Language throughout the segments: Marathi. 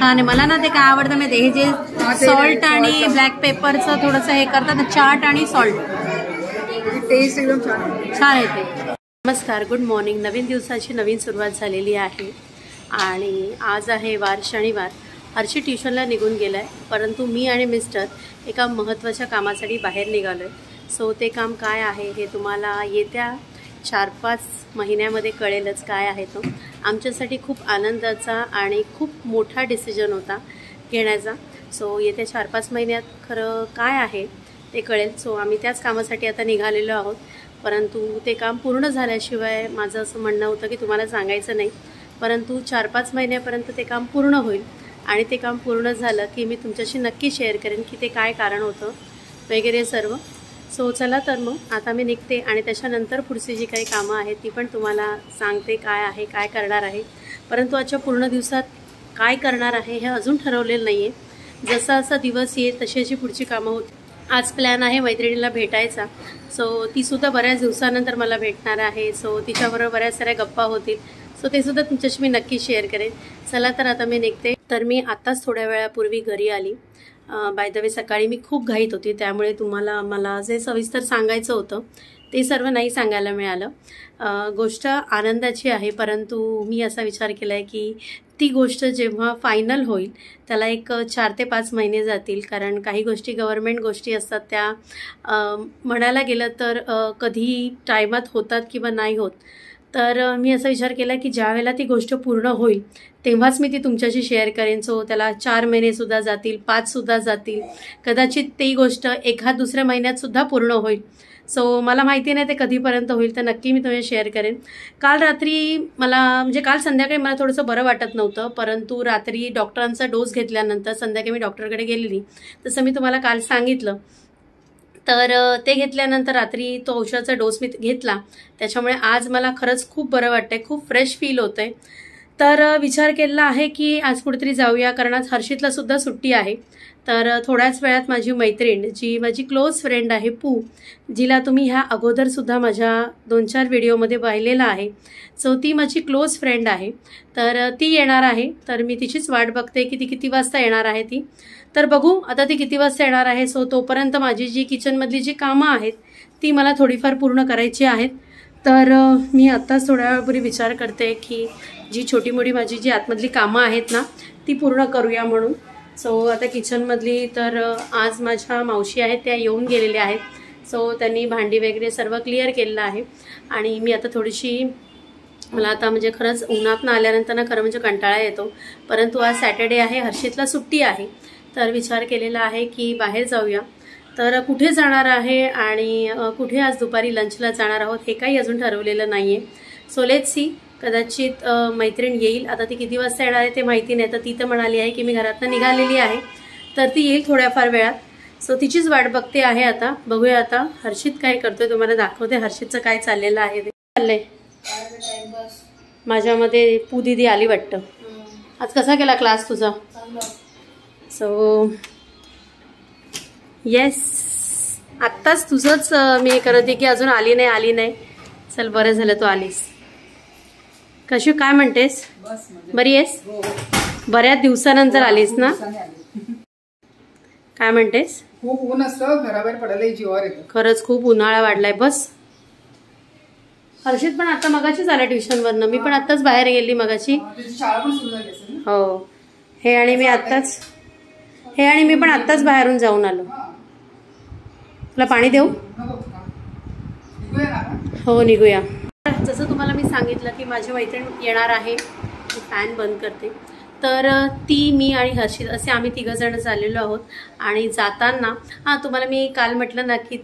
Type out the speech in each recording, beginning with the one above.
छान आहे. मला ना ते काय आवडतं मी हे जे सॉल्ट आणि ब्लॅक पेपरचं थोडंसं हे करतात, चाट आणि सॉल्ट, टेस्ट एकदम छान येते. नमस्कार, गुड मॉर्निंग. नवीन दिवसाची नवीन सुरुवात झालेली आहे आणि आज आहे वार शनिवार. हर्षी ट्युशनला निघून गेला आहे, परंतु मी आणि मिस्टर एका महत्त्वाच्या कामासाठी बाहेर निघालो आहे. सो ते काम काय आहे हे तुम्हाला येत्या 4-5 महिन्यामध्ये कळेलच काय आहे तो. आमच्यासाठी खूप आनंदाचा आणि खूप मोठा डिसिजन होता घेण्याचा. सो येत्या 4-5 महिन्यात खरं काय आहे ते कळेल. सो आम्ही त्याच कामासाठी आता निघालेलो आहोत, परंतु ते काम पूर्ण झाल्याशिवाय माझं असं म्हणणं होतं की तुम्हाला सांगायचं नाही. परंतु 4-5 महिन्यापर्यंत ते काम पूर्ण होईल आणि ते काम पूर्ण झालं की मी तुमच्याशी नक्की शेअर करेन की ते काय कारण होतं वगैरे सर्व. सो चला तर मग आता मी निघते आणि त्याच्यानंतर पुढची जी काही कामं आहेत ती पण तुम्हाला सांगते काय आहे, काय करणार आहे. परंतु आजच्या पूर्ण दिवसात काय करणार आहे हे अजून ठरवलेलं नाही आहे. जसा असा दिवस येईल तशी अशी पुढची कामं होती. आज प्लॅन आहे मैत्रिणीला भेटायचा. सो तीसुद्धा बऱ्याच दिवसानंतर मला भेटणार आहे. सो तिच्याबरोबर बऱ्याच साऱ्या गप्पा होतील. सो ते सुद्धा तुमच्याशी मी नक्की शेअर करेन. चला तर आता मी निघते. तर मी आत्ताच थोड्या वेळापूर्वी घरी आली. बाय द वे सकाळी मी खूप घाईत होती, त्यामुळे तुम्हाला मला जे सविस्तर सांगायचं होतं ते सर्व नाही सांगायला मिळालं. गोष्ट आनंदाची आहे, परंतु मी असा विचार केला आहे की ती गोष्ट जेव्हा फायनल होईल त्याला एक 4 ते 5 महिने जातील. कारण काही गोष्टी गव्हर्नमेंट गोष्टी असतात त्या म्हणायला गेलं तर कधी टायमात होतात किंवा नाही होत. तर मी असा विचार केला की ज्या वेळेला ती गोष्ट पूर्ण होईल तेव्हाच मी ती तुमच्याशी शेअर करेन. सो त्याला 4 महिनेसुद्धा जातील, 5सुद्धा जातील, कदाचित ती गोष्ट एखाद दुसऱ्या महिन्यातसुद्धा पूर्ण होईल. सो मला माहिती नाही ते कधीपर्यंत होईल, तर नक्की मी तुम्हाला शेअर करेन. काल रात्री काल संध्याकाळी मला थोडंसं बरं वाटत नव्हतं, परंतु रात्री डॉक्टरांचा डोस घेतल्यानंतर संध्याकाळी मी डॉक्टरकडे गेलेली, तसं मी तुम्हाला काल सांगितलं. तर ते घेतल्यानंतर रात्री तो औषधाचा डोस मी घेतला, त्याच्यामुळे आज मला खरंच खूप बरं वाटतंय, खूप फ्रेश फील होतंय. तर विचार केलेला आहे की आज कुठेतरी जाऊया, कारण आज हर्षितला सुद्धा सुट्टी आहे. तर थोड्याच वेळात माझी मैत्रीण, जी माझी क्लोज फ्रेंड आहे पू, जिला तुम्ही ह्या अगोदरसुद्धा माझ्या 2-4 व्हिडिओमध्ये पाहिलेलं आहे. सो ती माझी क्लोज फ्रेंड आहे, तर ती येणार आहे. तर मी तिचीच वाट बघते की ती किती वाजता येणार आहे ती. तर बघू आता ती किती वाजता येणार आहे. सो तोपर्यंत माझी जी किचनमधली जी कामं आहेत ती मला थोडीफार पूर्ण करायची आहेत. तर मी आत्ताच थोड्या वेळापूर्वी विचार करते की जी छोटी मोठी माझी जी आतमधली कामं आहेत ना ती पूर्ण करूया म्हणून. सो आता किचनमधली तर आज माझ्या मावशी आहेत त्या येऊन गेलेल्या आहेत. सो त्यांनी भांडी वगैरे सर्व क्लिअर केलेलं आहे आणि मी आता थोडीशी मला आता खरंच उन्हातनं आल्यानंतर ना खरं म्हणजे कंटाळा येतो. परंतु आज सॅटर्डे आहे, हर्षितला सुट्टी आहे, तर विचार केलेला आहे की बाहेर जाऊया. तर कुठे जाणार आहे आणि कुठे आज दुपारी लंचला जाणार आहोत हे काही अजून ठरवलेलं नाही आहे. सो लेट्स सी, कदाचित मैत्रीण येईल. आता ती किती वाजता येणार आहे ते माहिती नाही. तर ती तर म्हणाली आहे की मी घरातनं निघालेली आहे, तर ती येईल थोड्याफार वेळात. सो तिचीच वाट बघते आहे. आता बघूया आता हर्षित काय करतोय, तुम्हाला दाखवते हर्षितचं काय चाललेलं आहे. ते चाललंय माझ्यामध्ये पू दीदी आली वाटतं. आज कसा केला क्लास तुझा? सो येस, आत्ताच तुझंच मी करत आहे की अजून आली नाही. चल बरं झालं तू आलीस. कशी काय म्हणतेस? बरी आहेस? बऱ्याच दिवसानंतर आलीस ना? काय म्हणतेस? खूप ऊन असतं, घराबाहेर पडायला जीवावर येतं. खरंच खूप उन्हाळा वाढलाय. बस हर्षित पण आता मगाशीच आला ट्युशनवरनं. मी पण आत्ताच बाहेर गेली मगाशी. हो, हे आणि मी पण आत्ताच बाहेरून जाऊन आलो. तुला पाणी देऊ? हो निघूया. जसं तुम्हाला मी सांगितलं की माझी मैत्रीण येणार आहे. फॅन बंद करते. तर ती, मी आणि हर्षित असे आम्ही 3 जण चाललेलो आहोत. आणि जाताना तुम्हाला मी काल म्हटलं ना की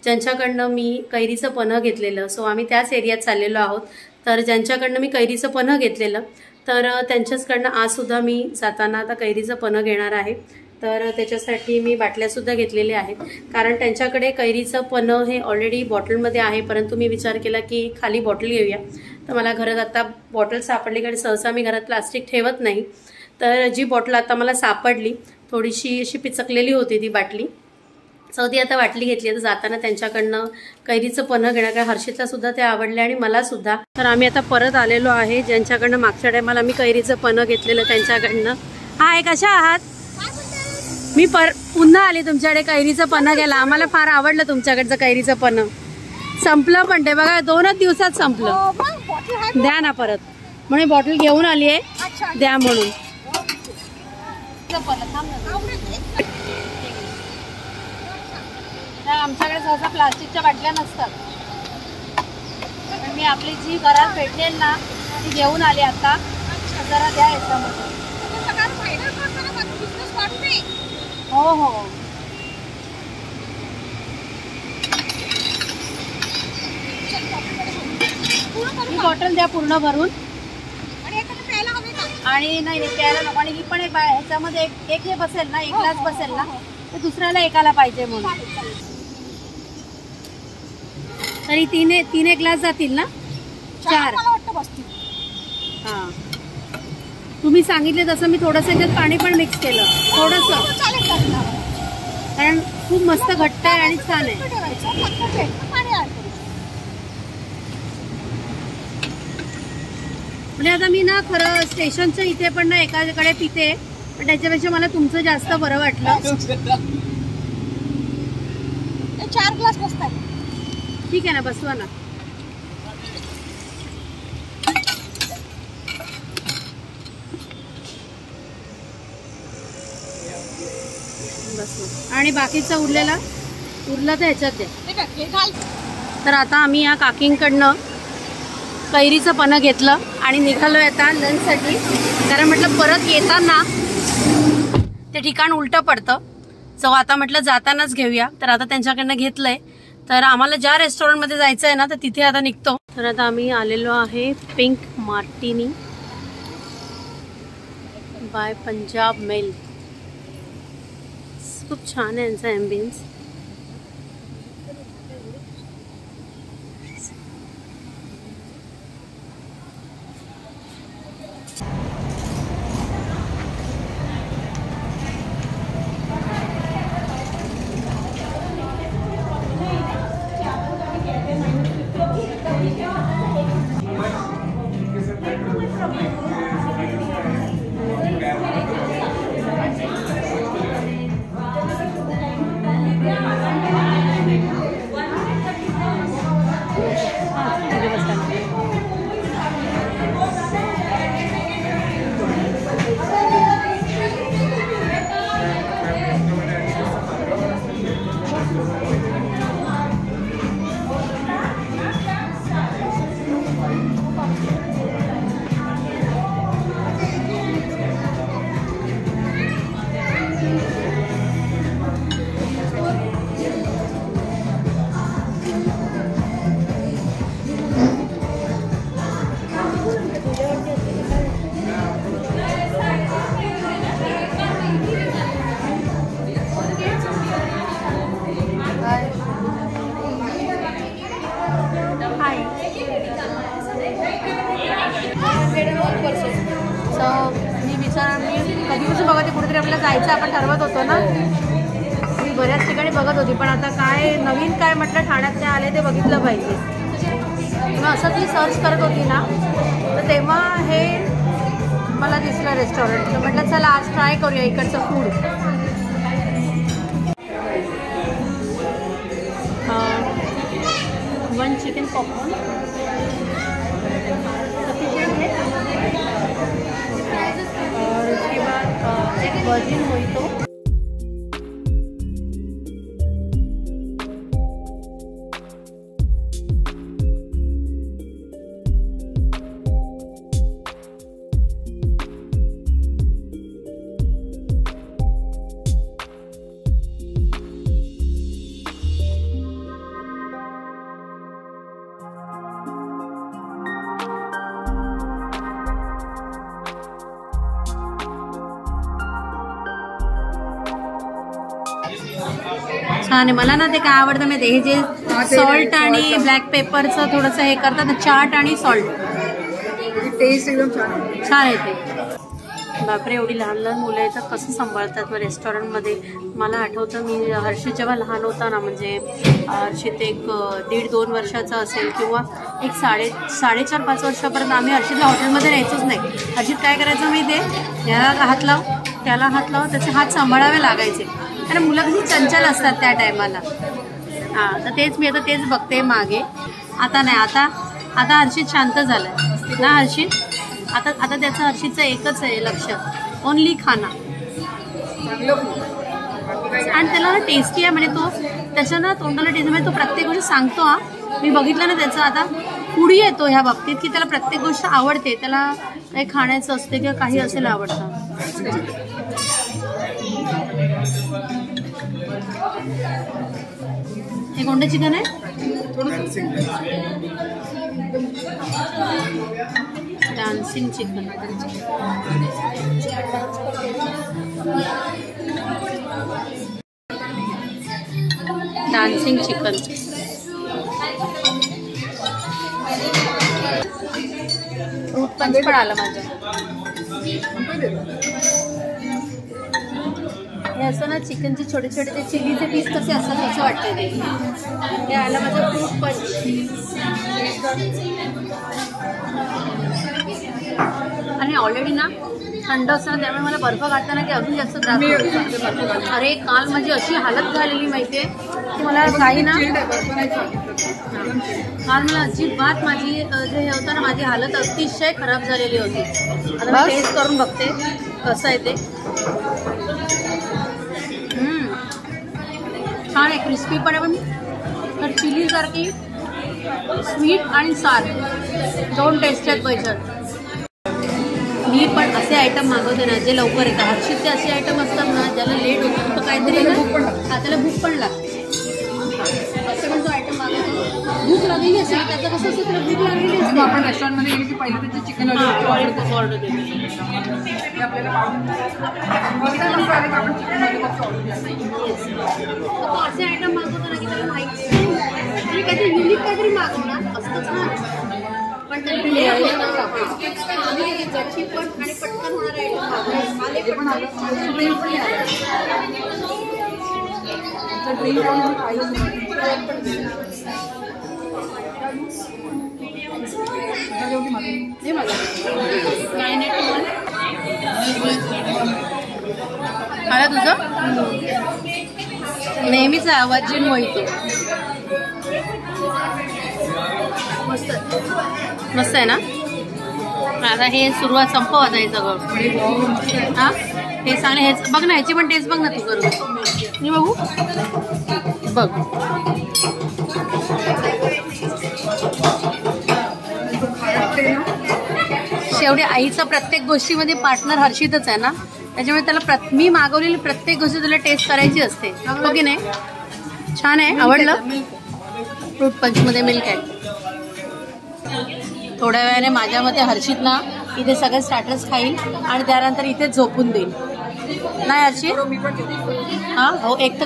ज्यांच्याकडनं मी कैरीचं पन्हं घेतलेलं, सो आम्ही त्याच एरियात चाललेलो आहोत. तर ज्यांच्याकडनं मी कैरीचं पन्हं घेतलेलं तर त्यांच्याचकडनं आजसुद्धा मी जाताना आता कैरीचं पन्हं घेणार आहे. तर त्याच्यासाठी मी बाटल्यासुद्धा घेतलेल्या आहेत, कारण त्यांच्याकडे कैरीचं पन्हं हे ऑलरेडी बॉटलमध्ये आहे. परंतु मी विचार केला की खाली बॉटल घेऊया. तर मला घरात आता बॉटल सापडली, कारण सहसा मी घरात प्लास्टिक ठेवत नाही. तर जी बॉटल आता मला सापडली थोडीशी अशी पिचकलेली होती ती बाटली, चौथी आता वाटली घेतली. तर जाताना त्यांच्याकडनं कैरीचं पन्ह घेणार, कारण हर्षितला सुद्धा ते आवडले आणि मला सुद्धा. तर आम्ही आता परत आलेलो आहे ज्यांच्याकडनं मागच्या टायमाला आम्ही कैरीचं पन्ह घेतलेलं त्यांच्याकडनं. हाय, कशा आहात? मी पुन्हा आले तुमच्याकडे कैरीचं पन्ह घ्यायला. आम्हाला फार आवडलं तुमच्याकडचं कैरीचं पन्ह. संपलं पण ते बघा, 2च दिवसात संपलं. द्या ना परत, म्हणून बॉटल घेऊन आली आहे, द्या म्हणून. आमच्याकडे सहसा प्लास्टिकच्या बाटल्या नसतात, पण मी आपली जी घरात भेटलेल ना ती घेऊन आली आता. जरा द्या याच्यामध्ये. हो हो, ही बॉटल द्या पूर्ण भरून. आणि नाही प्यायला नको. आणि ही पण एक ह्याच्यामध्ये एक हे बसेल ना, एक ग्लास बसेल ना, तर दुसऱ्याला एकाला पाहिजे म्हणून. तरी तीन एक ग्लास जातील ना? 4 हां, तुम्ही सांगितले तसं मी थोडंसं याच्यात पाणी पण मिक्स केलं थोडंसं, कारण खूप मस्त घट्ट आहे आणि छान आहे. म्हणजे आता मी ना खरं स्टेशनच्या इथे पण ना एकाकडे पिते, पण त्याच्यापेक्षा मला तुमचं जास्त बरं वाटलं. 4 ग्लास बसतात. ठीक आहे ना, बसवा ना. बसवा. आणि बाकीचा उरला तर ह्याच्यात द्या. तर आता आम्ही या काकींकडनं कैरीचं पन्ह घेतलं आणि निघालोय आता लंचसाठी. कारण म्हटलं परत येताना ते ठिकाण उलटं पडतं, सो आता म्हटलं जातानाच घेऊया. तर आता त्यांच्याकडनं घेतलंय. तर आम्हाला ज्या रेस्टॉरंटमध्ये जायचं आहे ना, तर तिथे आता निघतो. तर आता आम्ही आलेलो आहे pink martini by Punjab mail. खूप छान आहे यांचा ॲम्बियन्स. कधीपासून बघा ते कुठेतरी आपल्याला जायचं आपण ठरवत होतो ना. मी बऱ्याच ठिकाणी बघत होती, पण आता काय नवीन काय म्हटलं ठाण्यात ते आले ते बघितलं पाहिजे. मग असं ती सर्च करत होती ना, तर तेव्हा हे मला दिसलं रेस्टॉरंट. तर म्हटलं चला आज ट्राय करूया इकडचं फूड. 1 चिकन पॉपकॉर्न सफिशिएंट है, और उसके बाद एक वर्जिन मोहितो. छान आहे. मला ना ते काय आवडतं माहिती हे जे सॉल्ट आणि ब्लॅक पेपरचं थोडंसं हे करतात ना, चाट आणि सॉल्ट. टेस्ट एकदम छान आहे ते. बापरे, एवढी लहान लहान मुलं येतात, कसं सांभाळतात मग रेस्टॉरंटमध्ये. मला आठवतं मी हर्षित जेव्हा लहान होता ना, म्हणजे हर्षित एक 1.5-2 वर्षाचा असेल किंवा एक 4.5 वर्षापर्यंत आम्ही हर्षितला हॉटेलमध्ये न्यायचोच नाही. हर्षित काय करायचं माहिती आहे, याला हात लाव त्याला हात लाव, त्याचे हात सांभाळावे लागायचे, कारण मुलं कशी चंचल असतात त्या टायमाला. हां, तर तेच मी आता तेच बघते मागे. आता नाही, आता हर्षित शांत झालं ना. हर्षित आता त्याचं हर्षितचं एकच आहे लक्ष, ओनली खाना. आणि त्याला ना टेस्टी आहे म्हणजे तो त्याच्या ना तोंडाला टेस्ट म्हणजे तो प्रत्येक गोष्ट सांगतो. हा, मी बघितलं ना त्याचं आता पुढे येतो ह्या बाबतीत की त्याला प्रत्येक गोष्ट आवडते. त्याला काही खाण्याचं असते किंवा काही असेल आवडतं. हे कोणतं चिकन आहे? Dancing chicken. Dancing chicken. Fruit punch पण आलं माझं. हे असं ना चिकनचे छोटे छोटे ते चिलीचे पीस कसे असतात असं वाटतं ते. हे आलं माझं फ्रूट पंच. आणि ऑलरेडी ना थंड असताना त्यामुळे मला बर्फ घालताना की अजून जास्त त्रास होतो. अरे काल माझी अशी हालत झालेली माहिती आहे की मला काही ना काल मला अजिबात माझी जे हे होतं ना माझी हालत अतिशय खराब झालेली होती. आता मी टेस्ट करून बघते कसं आहे ते. छान आहे, क्रिस्पी पण आहे, पण चिलीसारखी स्वीट आणि सार दोन टेस्ट आहेत पैशात. मी पण असे आयटम मागवते ना जे लवकर येतात. हर्षितचे असे आयटम असतात ना ज्याला लेट होतं तर काहीतरी ना त्याला भूक पण लागते. असं पण तो आयटम मागवतो, भूक लागलेली असते त्याचं कसं असतं, त्याला भूक लागलेली असते. आपण रेस्टॉरंटमध्ये गेली की पहिले त्याचे चिकन ऑर्डर देतो. असे आयटम मागवतो ना की त्याला माहिती तुम्ही काहीतरी युनिक काहीतरी मागवणार असतंच ना. पण त्याची पण आणि पटकन होणारे आयटम आला तुझं नेहमीचा आवाज जिन मोहितो. मस्त मस्त आहे ना. आता हे सुरुवात संपव आता हे सगळं. हां, हे सांग हेच बघ ना, ह्याची पण टेस्ट बघ ना तू करून. मी बघू बघ. शेवटी आईचा प्रत्येक गोष्टीमध्ये पार्टनर हर्षितच आहे ना, त्याच्यामुळे त्याला मी मागवलेली प्रत्येक गोष्ट त्याला टेस्ट करायची असते. हो की नाही? छान आहे, आवडलं. फ्रूट पंचमध्ये मिल्क आहे. थोड्या वेळाने माझ्या मते हर्षित ना इथे सगळे स्टार्टर्स खाईल आणि त्यानंतर इथे झोपून देईल. नाही हर्षित? हां हो, एक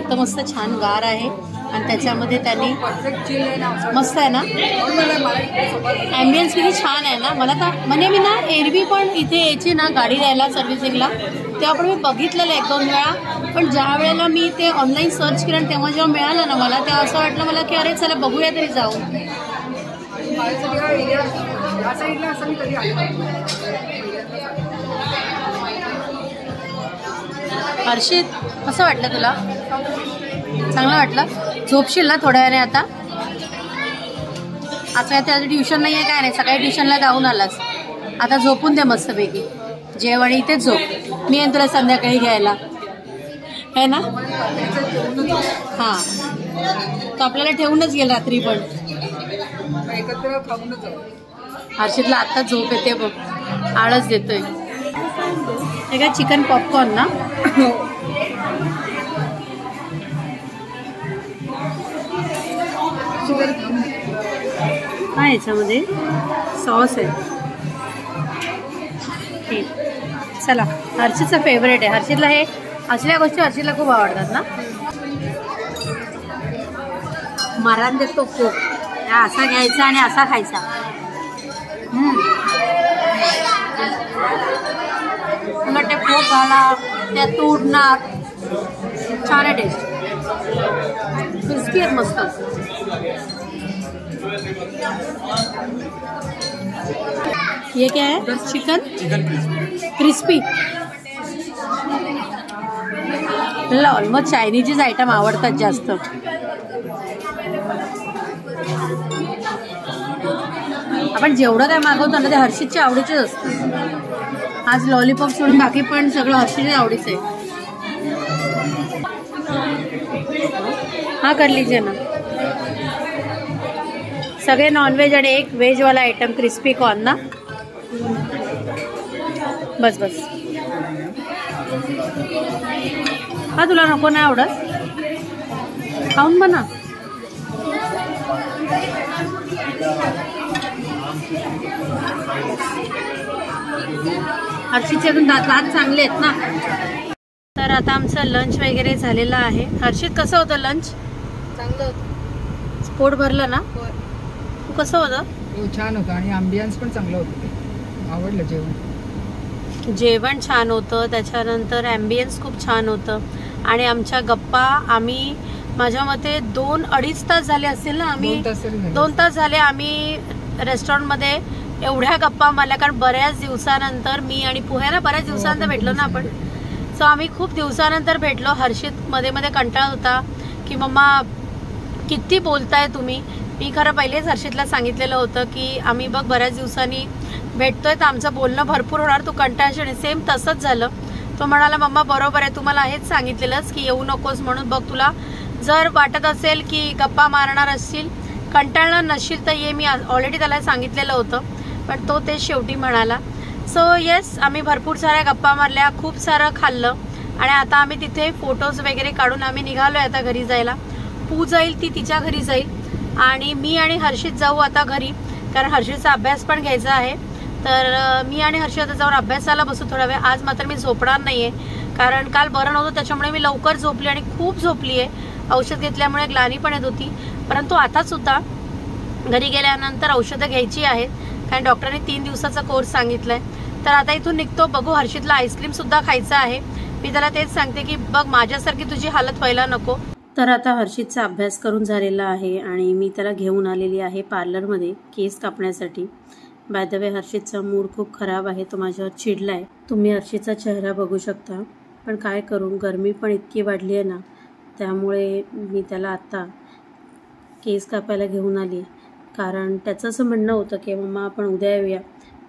तर मस्त छान गार आहे आणि त्याच्यामध्ये त्यांनी मस्त आहे ना. ॲम्बियन्स किती छान आहे ना. मला तर म्हणजे मी ना एरवी पण इथे यायची ना गाडी द्यायला सर्व्हिसिंगला, तेव्हा पण मी बघितलेलं 1-2 वेळा. पण ज्या वेळेला मी ते ऑनलाईन सर्च केलं तेव्हा जेव्हा मिळालं ना मला, तेव्हा असं वाटलं मला की अरे चला बघूया तरी जाऊ. हर्षित कसं वाटलं तुला? चांगलं वाटलं? झोपशील ना थोड्या वेळाने आता? आता त्याचं ट्युशन नाही आहे काय नाही, सकाळी ट्युशनला जाऊन आलास, आता झोपून दे मस्तपैकी. जेवण इथेच झोप, मी येईन तुला संध्याकाळी घ्यायला, है ना? हां, तो आपल्याला ठेवूनच गेल रात्री पण. हर्षितला आत्ता झोप येते बघ, आळस देतोय. हे काय चिकन पॉपकॉर्न ना? काय याच्यामध्ये सॉस आहे. ठीक, चला. हर्षितचा फेवरेट आहे. हर्षितला हे असल्या गोष्टी हर्षितला खूप आवडतात ना. मारान देतो कोक, असा घ्यायचा आणि असा खायचा. मसाला त्यात उडणार, छान आहे टेस्ट, क्रिस्पी आहेत मस्त. ये क्या है? Chicken crispy. मला ऑलमोस्ट चायनीजच आयटम आवडतात जास्त. आपण जेवढं काय मागवतो ना ते हर्षितच्या आवडीचेच असतं. आज लॉलीपॉप सोडून बाकी पण सगळं हर्षितच्या आवडीचं आहे. हा कर लीजिए ना. सगळे नॉनव्हेज आणि एक व्हेजवाला आयटम क्रिस्पी कॉर्न ना. बस बस. हा तुला नको नाही आवडत, खाऊन बना. हर्षितचे अजून दात चांगले आहेत ना. तर आता आमचं लंच वगैरे झालेलं आहे. हर्षित कसं होतं लंच? चांगलं होतं. पोट भरलं ना? तू कसं होतं? हो छान होतं आणि अँबियन्स पण चांगलं होतं. ते आवडलं जेवण. जेवण छान होतं, त्याच्यानंतर ॲम्बियन्स खूप छान होतं आणि आमच्या गप्पा आम्ही माझ्या मते 2-2.5 तास झाले असतील ना. आम्ही 2 तास झाले आम्ही रेस्टॉरंटमध्ये एवढ्या गप्पा मारल्या, कारण बऱ्याच दिवसानंतर मी आणि पुह्याला बऱ्याच दिवसानंतर भेटलो ना आपण. सो आम्ही खूप दिवसानंतर भेटलो. हर्षित मध्ये मध्ये कंटाळत होता की मम्मा किती बोलताय तुम्ही. मी खरं पहिलेच हर्षितला सांगितलेलं होतं की आम्ही बघ बऱ्याच दिवसांनी भेटतोय तर आमचं बोलणं भरपूर होणार, तू कंटाळशील. सेम तसंच झालं. तो म्हणाला मम्मा बरोबर आहे, तुम्हाला हेच सांगितलेलंच की येऊ नकोस म्हणून. बघ तुला जर वाटत असेल की गप्पा मारणार असशील, कंटाळणार नसशील तर ये, मी ऑलरेडी त्याला सांगितलेलं होतं, पण तो ते शेवटी म्हणाला. सो येस, आम्ही भरपूर साऱ्या गप्पा मारल्या, खूप सारं खाल्लं आणि आता आम्ही तिथे फोटोज वगैरे काढून आम्ही निघालो आहे आता घरी जायला. पू जाईल, ती तिच्या घरी जाईल आणि मी आणि हर्षित जाऊ आता घरी, कारण हर्षितचा अभ्यास पण घ्यायचा आहे. तर मी आणि हर्षित जाऊन अभ्यासाला बसू थोडा वेळ. आज मात्र मी झोपणार नाही आहे, कारण काल बरं नव्हतं त्याच्यामुळे मी लवकर झोपली आणि खूप झोपली आहे. औषध घेतल्यामुळे ग्लानी पण येत होती. परंतु आतासुद्धा घरी गेल्यानंतर औषधं घ्यायची आहेत, कारण डॉक्टरने 3 दिवसाचा कोर्स सांगितलाय. तर आता इथून निघतो. बघू, हर्षितला आईस्क्रीमसुद्धा खायचं आहे. मी त्याला तेच सांगते की बघ माझ्यासारखी तुझी हालत व्हायला नको. तर आता हर्षितचा अभ्यास करून झालेला आहे आणि मी त्याला घेऊन आलेली आहे पार्लरमध्ये केस कापण्यासाठी. बाय द वे, हर्षितचा मूड खूप खराब आहे, तो माझ्यावर चिडला आहे. तुम्ही हर्षितचा चेहरा बघू शकता. पण काय करू, गरमी पण इतकी वाढली आहे ना, त्यामुळे मी त्याला आत्ता केस कापायला घेऊन आली. कारण त्याचं असं म्हणणं होतं की मम्मा आपण उद्या येऊया,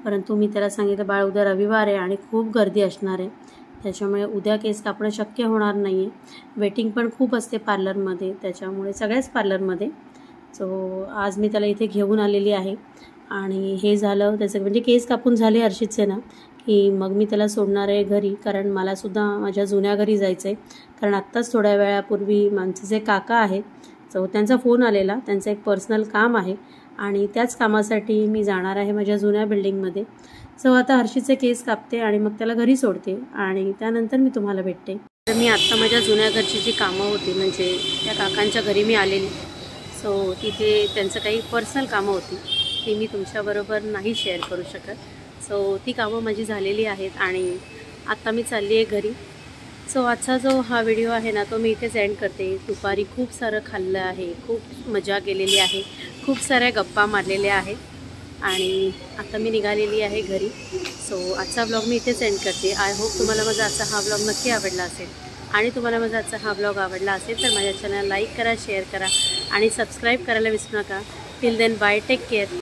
परंतु मी त्याला सांगितलं बाळ उद्या रविवार आहे आणि खूप गर्दी असणार आहे, त्याच्यामुळे उद्या केस कापणं शक्य होणार नाही आहे. वेटिंग पण खूप असते पार्लरमध्ये, त्याच्यामुळे सगळ्याच पार्लरमध्ये. सो आज मी त्याला इथे घेऊन आलेली आहे आणि हे झालं त्याचं म्हणजे केस कापून झाले हर्षितचे ना की मग मी त्याला सोडणार आहे घरी, कारण मलासुद्धा माझ्या जुन्या घरी जायचं आहे. कारण आत्ताच थोड्या वेळापूर्वी आमचे जे काका आहेत, सो त्यांचा फोन आलेला, त्यांचं एक पर्सनल काम आहे आणि त्याच कामासाठी मी जाणार आहे माझ्या जुन्या बिल्डिंगमध्ये. सो आता हर्षितचे केस कापते आणि मग त्याला घरी सोडते आणि त्यानंतर मी तुम्हाला भेटते. तर मी आत्ता माझ्या जुन्या घरची जी कामं होती, म्हणजे त्या काकांच्या घरी मी आलेली. सो तिथे त्यांचं काही पर्सनल कामं होती, ती मी तुमच्याबरोबर नाही शेअर करू शकत. सो ती कामं माझी झालेली आहेत आणि आत्ता मी चालली आहे घरी. सो आजचा जो हा व्हिडिओ आहे ना, तो मी इथेच एंड करते. दुपारी खूप सारं खाल्लं आहे, खूप मजा केलेली आहे, खूप साऱ्या गप्पा मारलेल्या आहेत आणि आता मी निघालेली आहे घरी. सो आजचा व्लॉग मी इथेच एंड करते. आय होप तुम्हाला माझा आजचा हा व्लॉग नक्की आवडला असेल आणि तुम्हाला माझा आजचा हा व्लॉग आवडला असेल तर माझ्या चॅनल लाईक करा, शेअर करा आणि सबस्क्राईब करायला विसरू नका. Till then bye, take care.